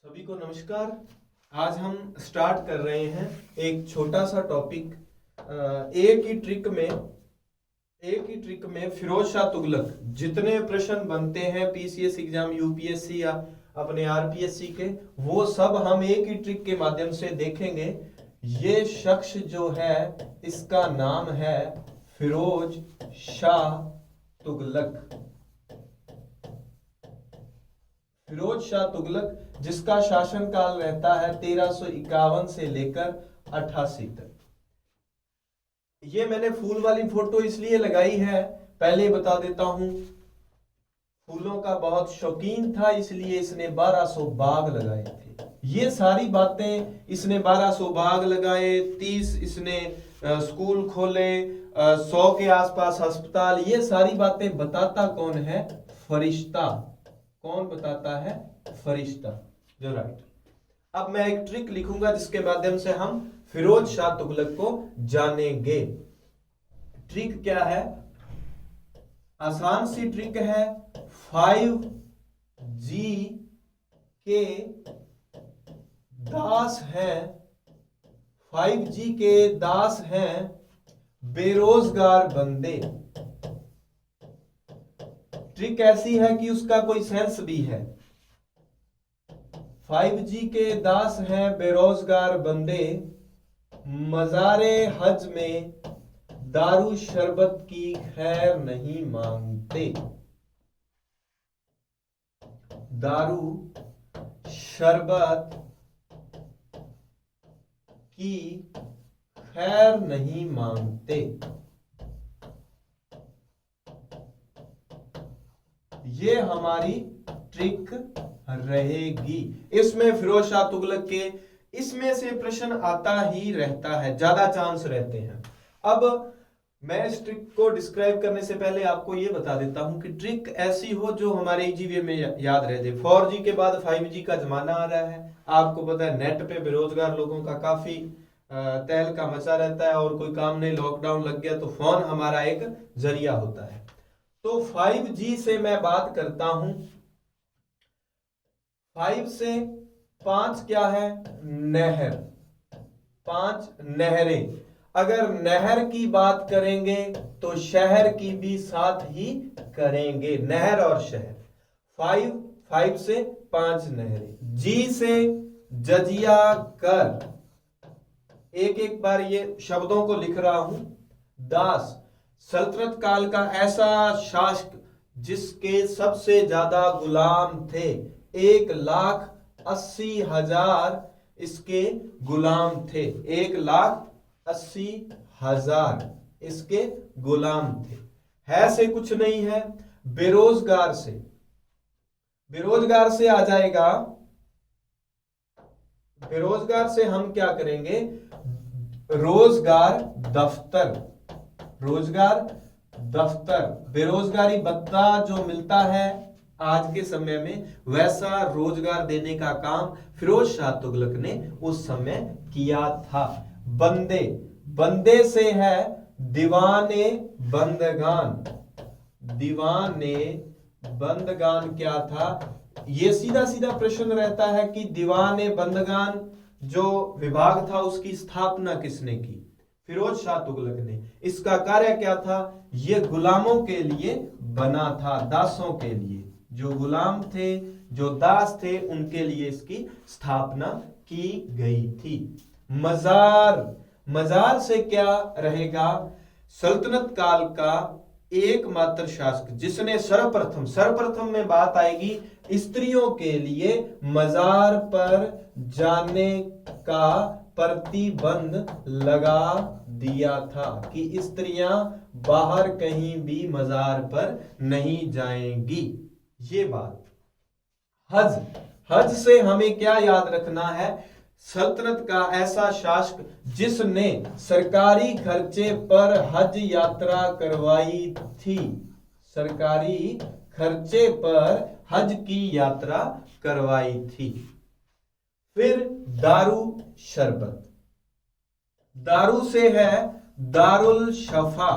सभी को नमस्कार। आज हम स्टार्ट कर रहे हैं एक छोटा सा टॉपिक। एक ही ट्रिक में फिरोज शाह तुगलक जितने प्रश्न बनते हैं पीसीएस एग्जाम, यूपीएससी या अपने आरपीएससी के, वो सब हम एक ही ट्रिक के माध्यम से देखेंगे। ये शख्स जो है इसका नाम है फिरोज शाह तुगलक। फिरोज शाह तुगलक जिसका शासनकाल रहता है 1351 से लेकर 88 तक। ये मैंने फूल वाली फोटो इसलिए लगाई है, पहले बता देता हूं, फूलों का बहुत शौकीन था इसलिए इसने 1200 बाग लगाए थे। ये सारी बातें इसने 1200 बाग लगाए, 30 इसने स्कूल खोले, 100 के आसपास अस्पताल, ये सारी बातें बताता कौन है? फरिश्ता। कौन बताता है? फरिश्ता, जो राइट। अब मैं एक ट्रिक लिखूंगा जिसके माध्यम से हम फिरोज शाह तुगलक को जानेंगे। ट्रिक क्या है? आसान सी ट्रिक है। 5G के दास हैं, 5G के दास हैं बेरोजगार बंदे। ट्रिक ऐसी है कि उसका कोई सेंस भी है। 5G के दास हैं बेरोजगार बंदे, मज़ारे हज में दारू शरबत की खैर नहीं मांगते। दारू शरबत की खैर नहीं मांगते। ये हमारी ट्रिक रहेगी। इसमें फिरोज शाह तुगलक के इसमें से प्रश्न आता ही रहता है, ज्यादा चांस रहते हैं। अब मैं इस ट्रिक को डिस्क्राइब करने से पहले आपको यह बता देता हूं कि ट्रिक ऐसी हो जो हमारे इजी में याद रह जाए। 4G के बाद 5G का जमाना आ रहा है। आपको पता है नेट पे बेरोजगार लोगों का काफी तहलका मचा रहता है, और कोई काम नहीं, लॉकडाउन लग गया तो फोन हमारा एक जरिया होता है। तो 5G से मैं बात करता हूं। 5 से 5 क्या है? नहर। 5 नहरें। अगर नहर की बात करेंगे तो शहर की भी साथ ही करेंगे, नहर और शहर। 5 से 5 नहरें। जी से जजिया कर। एक एक बार ये शब्दों को लिख रहा हूं। दास, सल्तनत काल का ऐसा शासक जिसके सबसे ज्यादा गुलाम थे। 1,80,000 इसके गुलाम थे। 1,80,000 इसके गुलाम थे। है से कुछ नहीं है। बेरोजगार से, बेरोजगार से आ जाएगा। बेरोजगार से हम क्या करेंगे? रोजगार दफ्तर। रोजगार दफ्तर। बेरोजगारी भत्ता जो मिलता है आज के समय में, वैसा रोजगार देने का काम फिरोज शाह तुगलक ने उस समय किया था। बंदे, बंदे से है दीवाने बंदगान। दीवाने बंदगान क्या था? ये सीधा सीधा प्रश्न रहता है कि दीवाने बंदगान जो विभाग था उसकी स्थापना किसने की? फिरोज शाह तुगलक ने। इसका कार्य क्या था? यह गुलामों के लिए बना था, दासों के लिए। जो गुलाम थे, जो दास थे, उनके लिए इसकी स्थापना की गई थी। मजार, मजार से क्या रहेगा? सल्तनत काल का एकमात्र शासक जिसने सर्वप्रथम में बात आएगी स्त्रियों के लिए मजार पर जाने का प्रतिबंध लगा दिया था कि स्त्रियां बाहर कहीं भी मजार पर नहीं जाएंगी। ये बात। हज, हज से हमें क्या याद रखना है? सल्तनत का ऐसा शासक जिसने सरकारी खर्चे पर हज यात्रा करवाई थी। सरकारी खर्चे पर हज की यात्रा करवाई थी। फिर दारू शरबत। दारू से है दारुल शफा।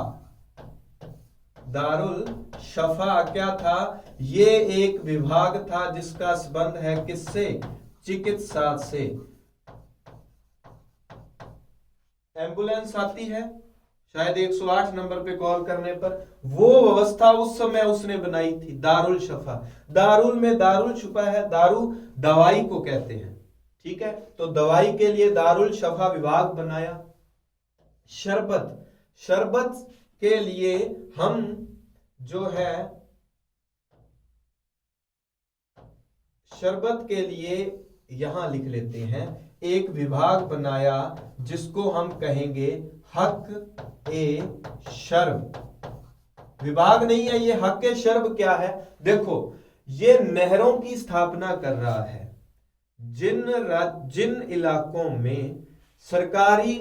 दारुल शफा क्या था? ये एक विभाग था जिसका संबंध है किससे? चिकित्सा से। एम्बुलेंस आती है शायद 108 नंबर पे कॉल करने पर, वो व्यवस्था उस समय उसने बनाई थी, दारुल शफा। दारुल में दारुल छुपा है, दारू दवाई को कहते हैं, ठीक है। तो दवाई के लिए दारुल शफा विभाग बनाया। शरबत, शरबत के लिए हम जो है, शरबत के लिए यहां लिख लेते हैं, एक विभाग बनाया जिसको हम कहेंगे हक ए शर्ब। विभाग नहीं है ये, हक ए शर्ब क्या है? देखो, ये नहरों की स्थापना कर रहा है। जिन इलाकों में सरकारी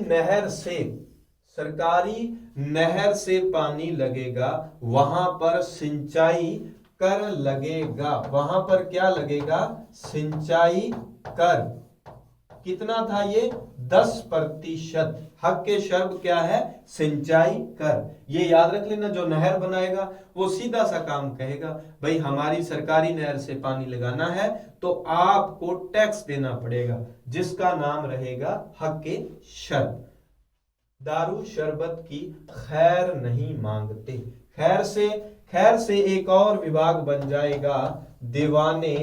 नहर से पानी लगेगा, वहां पर सिंचाई कर लगेगा। वहां पर क्या लगेगा? सिंचाई कर। कितना था ये? 10%। हक के शर्ब क्या है? सिंचाई कर। ये याद रख लेना, जो नहर बनाएगा वो सीधा सा काम कहेगा, भाई हमारी सरकारी नहर से पानी लगाना है तो आपको टैक्स देना पड़ेगा, जिसका नाम रहेगा हक के शर्ब। दारू शरबत की खैर नहीं मांगते। खैर से एक और विभाग बन जाएगा, दीवाने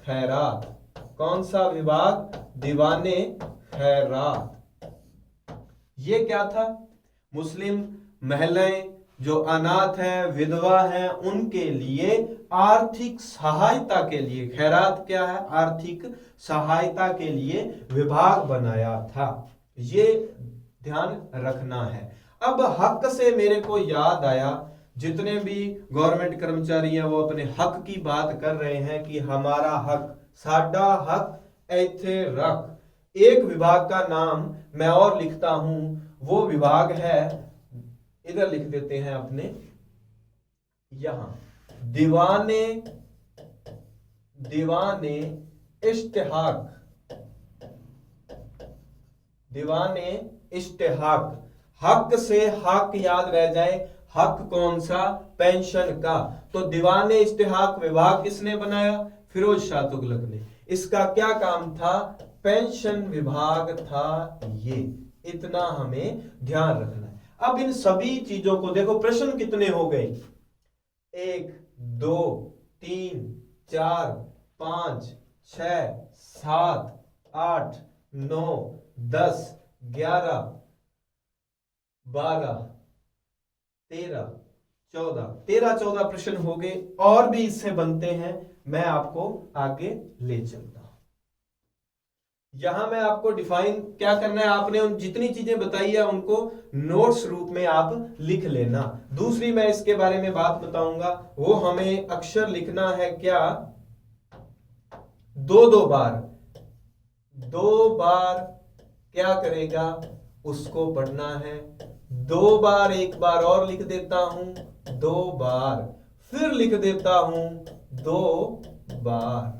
खैरात। कौन सा विभाग? दीवाने खैरात। ये क्या था? मुस्लिम महिलाएं जो अनाथ हैं, विधवा हैं, उनके लिए आर्थिक सहायता के लिए, खैरात क्या है? आर्थिक सहायता के लिए विभाग बनाया था। ये ध्यान रखना है। अब हक से मेरे को याद आया, जितने भी गवर्नमेंट कर्मचारी हैं वो अपने हक की बात कर रहे हैं कि हमारा हक, साडा हक ऐथे रख। एक विभाग का नाम मैं और लिखता हूं, वो विभाग है, इधर लिख देते हैं अपने यहां, दीवाने इश्तिहाक। दीवाने इश्तिहाक। हक से हक याद रह जाए, हक कौन सा? पेंशन का। तो दीवाने इश्तिहाक विभाग किसने बनाया? फिरोज शाह तुगलक ने। इसका क्या काम था? पेंशन विभाग था ये। इतना हमें ध्यान रखना है। अब इन सभी चीजों को देखो, प्रश्न कितने हो गए? 1 2 3 4 5 6 7 8 9 10 11 12 13 14 प्रश्न हो गए, और भी इससे बनते हैं, मैं आपको आगे ले चलता हूं। यहां मैं आपको डिफाइन क्या करना है, आपने उन जितनी चीजें बताई है उनको नोट्स रूप में आप लिख लेना। दूसरी मैं इसके बारे में बात बताऊंगा, वो हमें अक्षर लिखना है क्या? 2 बार क्या करेगा? उसको पढ़ना है। 2 बार, एक बार और लिख देता हूं, 2 बार, फिर लिख देता हूं 2 बार।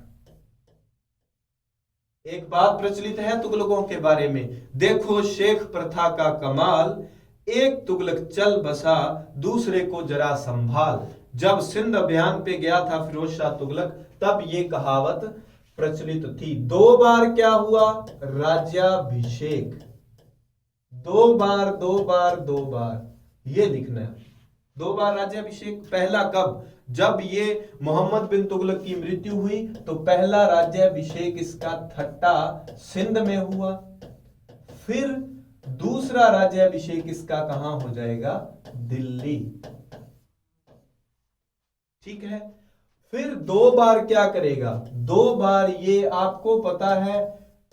एक बात प्रचलित है तुगलकों के बारे में, देखो शेख प्रथा का कमाल, एक तुगलक चल बसा, दूसरे को जरा संभाल। जब सिंध अभियान पे गया था फिरोज शाह तुगलक, तब ये कहावत प्रचलित थी। 2 बार क्या हुआ? राज्याभिषेक। 2 बार 2 बार 2 बार ये लिखना है। 2 बार राज्याभिषेक। पहला कब? जब ये मोहम्मद बिन तुगलक की मृत्यु हुई तो पहला राज्याभिषेक इसका ठट्टा सिंध में हुआ। फिर दूसरा राज्याभिषेक इसका कहां हो जाएगा? दिल्ली। ठीक है। फिर 2 बार क्या करेगा? 2 बार ये आपको पता है,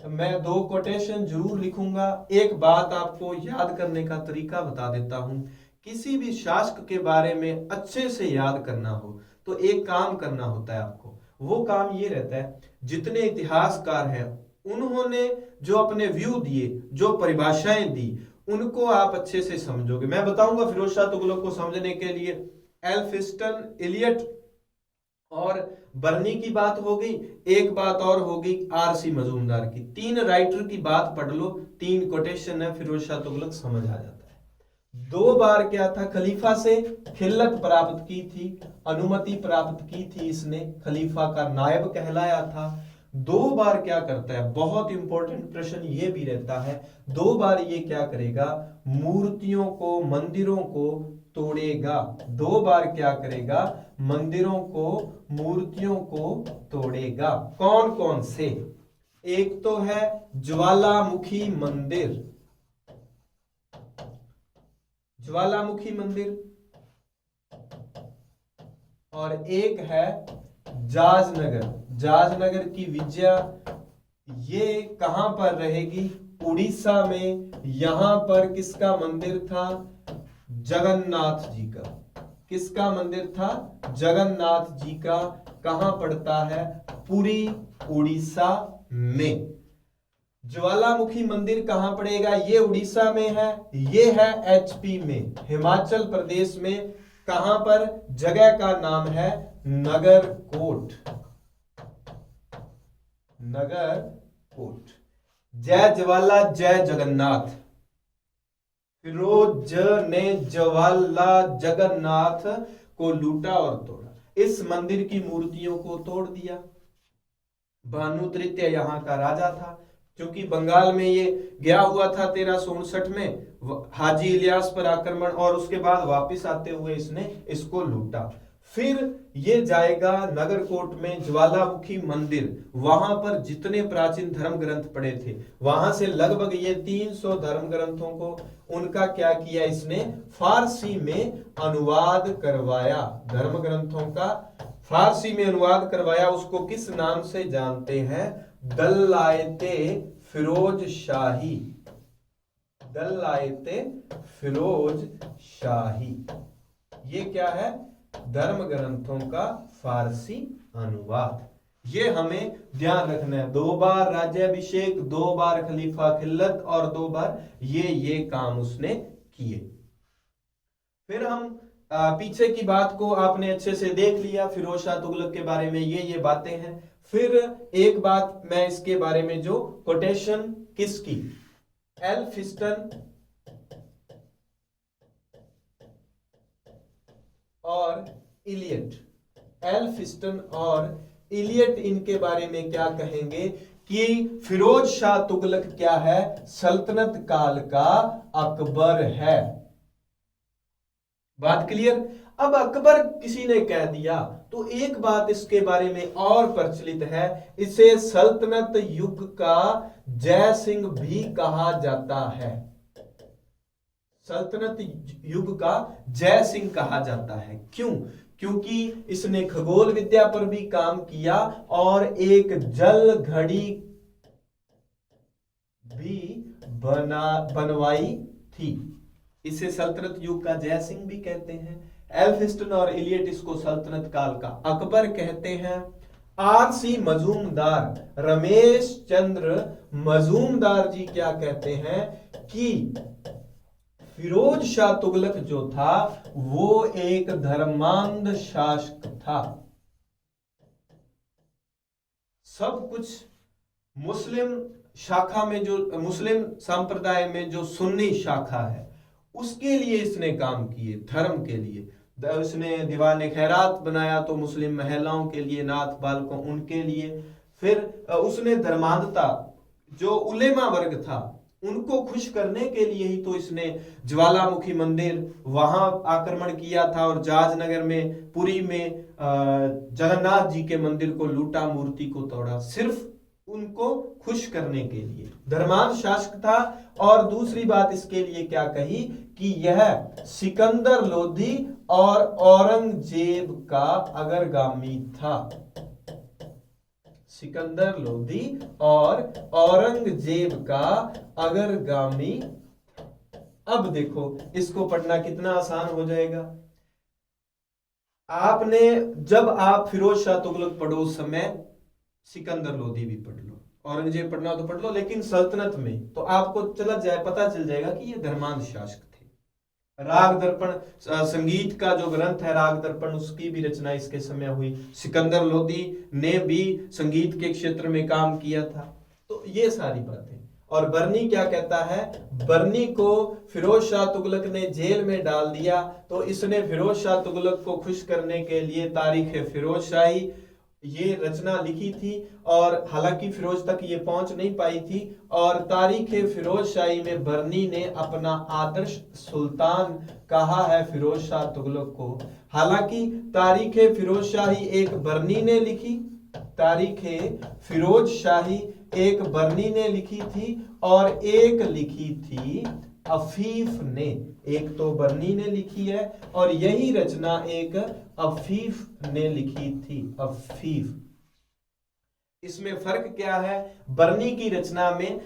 मैं 2 कोटेशन जरूर लिखूंगा। एक बात आपको याद करने का तरीका बता देता हूं, किसी भी शासक के बारे में अच्छे से याद करना हो तो एक काम करना होता है आपको। वो काम ये रहता है, जितने इतिहासकार हैं उन्होंने जो अपने व्यू दिए, जो परिभाषाएं दी, उनको आप अच्छे से समझोगे। मैं बताऊंगा फिरोज शाह तुगलक को समझने के लिए, एल्फिस्टन, इलियट और बर्नी की बात हो गई, एक बात और होगी आरसी मजूमदार की। 3 राइटर की बात पढ़ लो, 3 कोटेशन है, फिरोज शाह तुगलक समझ आ जाता है। 2 बार क्या था? खलीफा से खिल्लत प्राप्त की थी, अनुमति प्राप्त की थी, इसने खलीफा का नायब कहलाया था। दो बार क्या करता है, बहुत इंपॉर्टेंट प्रश्न ये भी रहता है, दो बार ये क्या करेगा, मूर्तियों को, मंदिरों को तोड़ेगा। दो बार क्या करेगा, मंदिरों को, मूर्तियों को तोड़ेगा। कौन कौन से? एक तो है ज्वालामुखी मंदिर, ज्वालामुखी मंदिर, और एक है जाजनगर, जाजनगर की विजया। ये कहां पर रहेगी, उड़ीसा में। यहां पर किसका मंदिर था, जगन्नाथ जी का। किसका मंदिर था, जगन्नाथ जी का। कहां पड़ता है, पुरी, उड़ीसा में। ज्वालामुखी मंदिर कहां पड़ेगा, ये उड़ीसा में है, ये है एचपी में, हिमाचल प्रदेश में। कहां पर, जगह का नाम है नगरकोट, नगरकोट। जय ज्वाला जय जगन्नाथ। फिरोज ने ज्वाला जगन्नाथ को लूटा और तोड़ा, इस मंदिर की मूर्तियों को तोड़ दिया। भानु तृतीय यहाँ का राजा था, क्योंकि बंगाल में ये गया हुआ था 1359 में, हाजी इलियास पर आक्रमण, और उसके बाद वापस आते हुए इसने इसको लूटा। फिर ये जाएगा नगरकोट में ज्वालामुखी मंदिर, वहां पर जितने प्राचीन धर्म ग्रंथ पड़े थे, वहां से लगभग ये 300 धर्म ग्रंथों को उनका क्या किया, इसने फारसी में अनुवाद करवाया। धर्म ग्रंथों का फारसी में अनुवाद करवाया। उसको किस नाम से जानते हैं, दल्लायते फिरोज शाही, दल्लायते फिरोज शाही। ये क्या है, धर्म ग्रंथों का फारसी अनुवाद। ये हमें ध्यान रखना है। 2 बार राज्याभिषेक, 2 बार खलीफा खिल्लत, और 2 बार ये काम उसने किए। फिर हम पीछे की बात को आपने अच्छे से देख लिया, फिरोज शाह तुगलक के बारे में ये बातें हैं। फिर एक बात मैं इसके बारे में, जो कोटेशन किसकी, एल्फिस्टन और इलियट, एल्फिस्टन और इलियट, इनके बारे में क्या कहेंगे कि फिरोज शाह तुगलक क्या है, सल्तनत काल का अकबर है। बात क्लियर। अब अकबर किसी ने कह दिया, तो एक बात इसके बारे में और प्रचलित है, इसे सल्तनत युग का जय सिंह भी कहा जाता है। सल्तनत युग का जय सिंह कहा जाता है। क्यों? क्योंकि इसने खगोल विद्या पर भी काम किया और एक जल घड़ी भी बनवाई थी। इसे सल्तनत युग का जय सिंह भी कहते हैं। एल्फिस्टन और इलियट इसको सल्तनत काल का अकबर कहते हैं। आरसी मजूमदार, रमेश चंद्र मजूमदार जी क्या कहते हैं कि फिरोज शाह तुगलक जो था वो एक धर्मांध शासक था। सब कुछ मुस्लिम शाखा में, जो मुस्लिम संप्रदाय में जो सुन्नी शाखा है, उसके लिए इसने काम किए, धर्म के लिए। उसने दीवाने खैरात बनाया तो मुस्लिम महिलाओं के लिए, नाथ बालकों उनके लिए। फिर उसने धर्मांधता, जो उलेमा वर्ग था, उनको खुश करने के लिए ही तो इसने ज्वालामुखी मंदिर वहां आक्रमण किया था, और जाजनगर में, पुरी में जगन्नाथ जी के मंदिर को लूटा, मूर्ति को तोड़ा, सिर्फ उनको खुश करने के लिए। धर्मांध शासक था। और दूसरी बात इसके लिए क्या कही कि यह सिकंदर लोधी और औरंगजेब का अग्रगामी था। सिकंदर लोधी और औरंगजेब का अग्रगामी। अब देखो, इसको पढ़ना कितना आसान हो जाएगा। आपने, जब आप फिरोज शाह तुगलक पढ़ो उस समय सिकंदर लोधी भी पढ़ लो, औरंगजेब पढ़ना तो पढ़ लो, लेकिन सल्तनत में तो आपको पता चल जाएगा कि ये धर्मांध शासक थे। राग दर्पण, संगीत का जो ग्रंथ है राग दर्पण, उसकी भी रचना इसके समय हुई। सिकंदर लोधी ने भी संगीत के क्षेत्र में काम किया था। तो ये सारी बातें। और बर्नी क्या कहता है, बर्नी को फिरोज शाह तुगलक ने जेल में डाल दिया, तो इसने फिरोज शाह तुगलक को खुश करने के लिए तारीख फिरोज शाही, ये रचना लिखी थी और हालांकि फिरोज तक ये पहुंच नहीं पाई थी। और तारीख फिरोज शाही में बर्नी ने अपना आदर्श सुल्तान कहा है फिरोज शाह तुगलक को। हालांकि तारीख फिरोज शाही एक बर्नी ने लिखी, तारीख फिरोज शाही एक बर्नी ने लिखी थी और एक लिखी थी अफीफ ने। एक तो बर्नी ने लिखी है और यही रचना एक अफीफ ने लिखी थी, अफीफ। इसमें फर्क क्या है? बर्नी की रचना में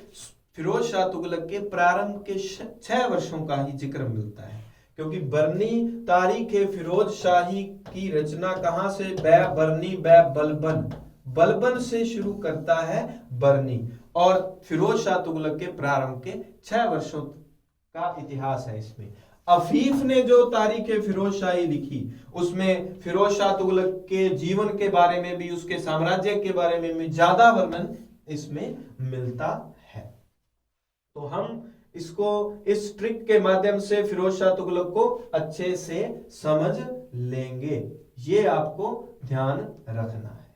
फिरोज शाह तुगलक के प्रारंभ के 6 वर्षों का ही जिक्र मिलता है, क्योंकि बर्नी तारीख फिरोज शाही की रचना कहां से? बै बर्नी बै बलबन, बलबन से शुरू करता है बर्नी। और फिरोज शाह तुगलक के प्रारंभ के 6 वर्षों का इतिहास है इसमें। अफीफ ने जो तारीख फिरोज शाही लिखी उसमें फिरोज शाह तुगलक के जीवन के बारे में भी, उसके साम्राज्य के बारे में भी ज्यादा वर्णन इसमें मिलता है। तो हम इसको इस ट्रिक के माध्यम से फिरोज शाह तुगलक को अच्छे से समझ लेंगे, ये आपको ध्यान रखना है।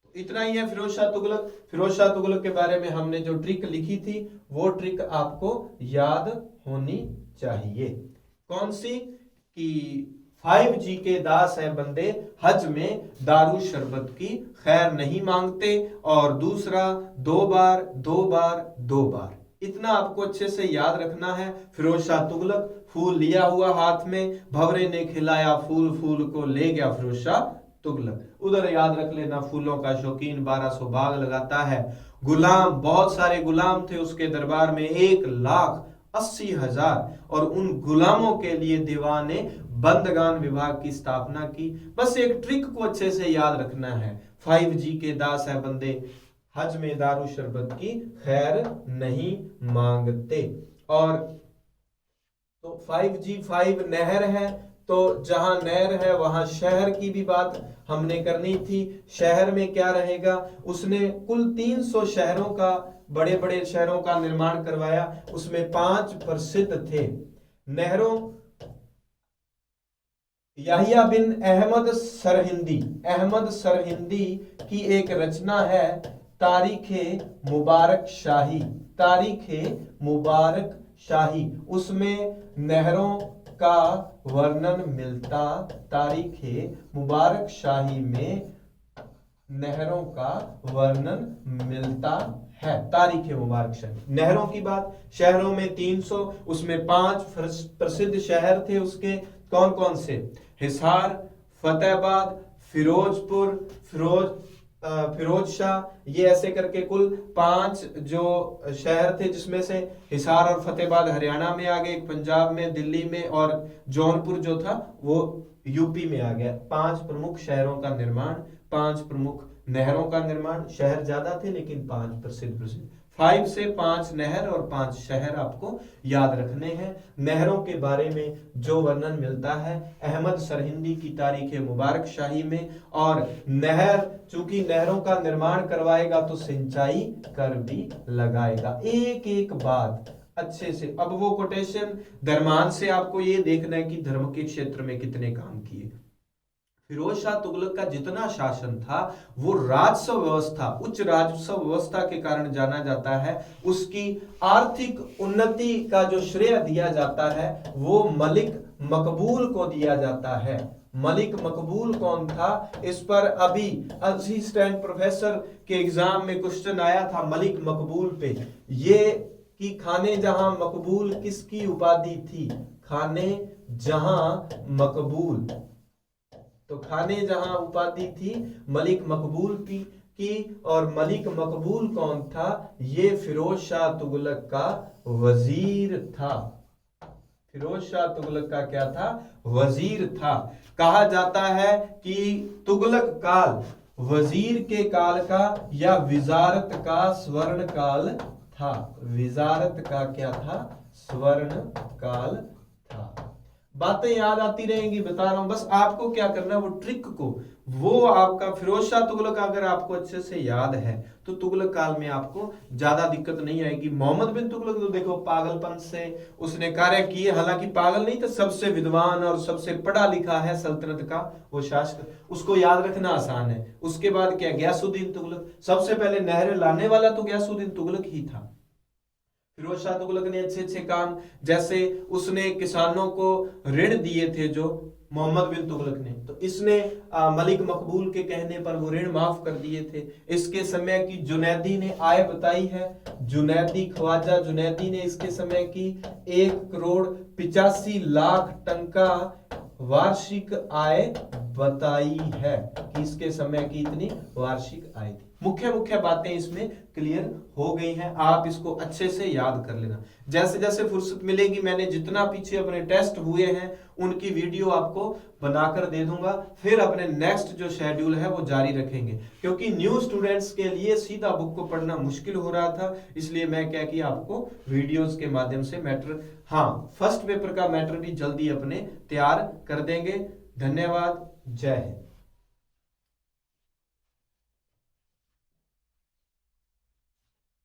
तो इतना ही है फिरोज शाह तुगलक। फिरोज शाह तुगलक के बारे में हमने जो ट्रिक लिखी थी वो ट्रिक आपको याद होनी चाहिए। कौन सी? कि 5G के दास है बंदे, हज में दारू शरबत की खैर नहीं मांगते। और दूसरा 2 बार 2 बार 2 बार, इतना आपको अच्छे से याद रखना है। फिरोज शाह तुगलक, फूल लिया हुआ हाथ में, भंवरे ने खिलाया फूल, फूल को ले गया फिरोज शाह तुगलक। उधर याद रख लेना, फूलों का शौकीन 1200 बाग लगाता है। गुलाम, बहुत सारे गुलाम थे उसके दरबार में, 1,80,000, और उन गुलामों के लिए दीवान ने बंदगान विभाग की स्थापना की। बस एक ट्रिक को अच्छे से याद रखना है, 5G के दास है बंदे, हज में दारू शरबत की खैर नहीं मांगते। और तो 5G 5 नहर है, तो जहां नहर है वहां शहर की भी बात हमने करनी थी। शहर में क्या रहेगा? उसने कुल 300 शहरों का, बड़े बड़े शहरों का निर्माण करवाया। उसमें 5 प्रसिद्ध थे नहरों। याहिया बिन अहमद सरहिंदी, अहमद सरहिंदी की एक रचना है तारीख मुबारक शाही, तारीख मुबारक शाही। उसमें नहरों का वर्णन मिलता, तारीख मुबारक शाही में नहरों का वर्णन मिलता है। तारीख मुबारक शाही, नहरों की बात। शहरों में 300, उसमें 5 प्रसिद्ध शहर थे उसके। कौन कौन से? हिसार, फतेहाबाद, फिरोजपुर, फिरोज शाह, ये ऐसे करके कुल 5 जो शहर थे, जिसमें से हिसार और फतेहाबाद हरियाणा में आ गए, पंजाब में, दिल्ली में, और जौनपुर जो था वो यूपी में आ गया। 5 प्रमुख शहरों का निर्माण, 5 प्रमुख नहरों का निर्माण। शहर ज्यादा थे लेकिन 5 प्रसिद्ध 5 से 5 नहर और 5 शहर आपको याद रखने हैं। नहरों के बारे में जो वर्णन मिलता है अहमद सरहिंदी की तारीख मुबारक शाही में। और नहर, चूंकि नहरों का निर्माण करवाएगा तो सिंचाई कर भी लगाएगा। एक एक बात अच्छे से। अब वो कोटेशन धर्मान से आपको ये देखना है कि धर्म के क्षेत्र में कितने काम किए। फिरोज शाह तुगलक का जितना शासन था वो राजस्व व्यवस्था, उच्च राजस्व व्यवस्था के कारण जाना जाता है। उसकी आर्थिक उन्नति का जो श्रेय दिया जाता है वो मलिक मकबूल को दिया जाता है। मलिक मकबूल कौन था? इस पर अभी असिस्टेंट प्रोफेसर के एग्जाम में क्वेश्चन आया था मलिक मकबूल पे। ये कि खाने जहां मकबूल किसकी उपाधि थी? खाने जहां मकबूल, तो खाने जहां उपाधि थी मलिक मकबूल की। और मलिक मकबूल कौन था? ये फिरोज शाह तुगलक का वजीर था। फिरोज शाह तुगलक का क्या था? वजीर था। कहा जाता है कि तुगलक काल वजीर के काल का या विजारत का स्वर्ण काल था। विजारत का क्या था? स्वर्ण काल था। बातें याद आती रहेंगी, बता रहा हूं। बस आपको क्या करना है, वो ट्रिक को, वो आपका फिरोज शाह तुगलक अगर आपको अच्छे से याद है तो तुगलक काल में आपको ज्यादा दिक्कत नहीं आएगी। मोहम्मद बिन तुगलक तो देखो पागलपन से उसने कार्य किए, हालांकि पागल नहीं था, सबसे विद्वान और सबसे पढ़ा लिखा है सल्तनत का वो शासक, उसको याद रखना आसान है। उसके बाद क्या, गयासुद्दीन तुगलक, सबसे पहले नहरें लाने वाला तो गयासुद्दीन तुगलक ही था। फिरोज शाह तुगलक ने अच्छे अच्छे काम, जैसे उसने किसानों को ऋण दिए थे जो मोहम्मद बिन तुगलक ने, तो इसने मलिक मकबूल के कहने पर वो ऋण माफ कर दिए थे। इसके समय की जुनैदी ने आय बताई है, जुनैदी, ख्वाजा जुनैदी ने इसके समय की 1,85,00,000 टन का वार्षिक आय बताई है कि इसके समय की इतनी वार्षिक आय थी। मुख्य मुख्य बातें इसमें क्लियर हो गई हैं, आप इसको अच्छे से याद कर लेना। जैसे जैसे फुर्सत मिलेगी, मैंने जितना पीछे अपने टेस्ट हुए हैं उनकी वीडियो आपको बनाकर दे दूंगा, फिर अपने नेक्स्ट जो शेड्यूल है वो जारी रखेंगे, क्योंकि न्यू स्टूडेंट्स के लिए सीधा बुक को पढ़ना मुश्किल हो रहा था, इसलिए मैं क्या किया, आपको वीडियोस के माध्यम से मैटर, हाँ फर्स्ट पेपर का मैटर भी जल्दी अपने तैयार कर देंगे। धन्यवाद, जय हिंद।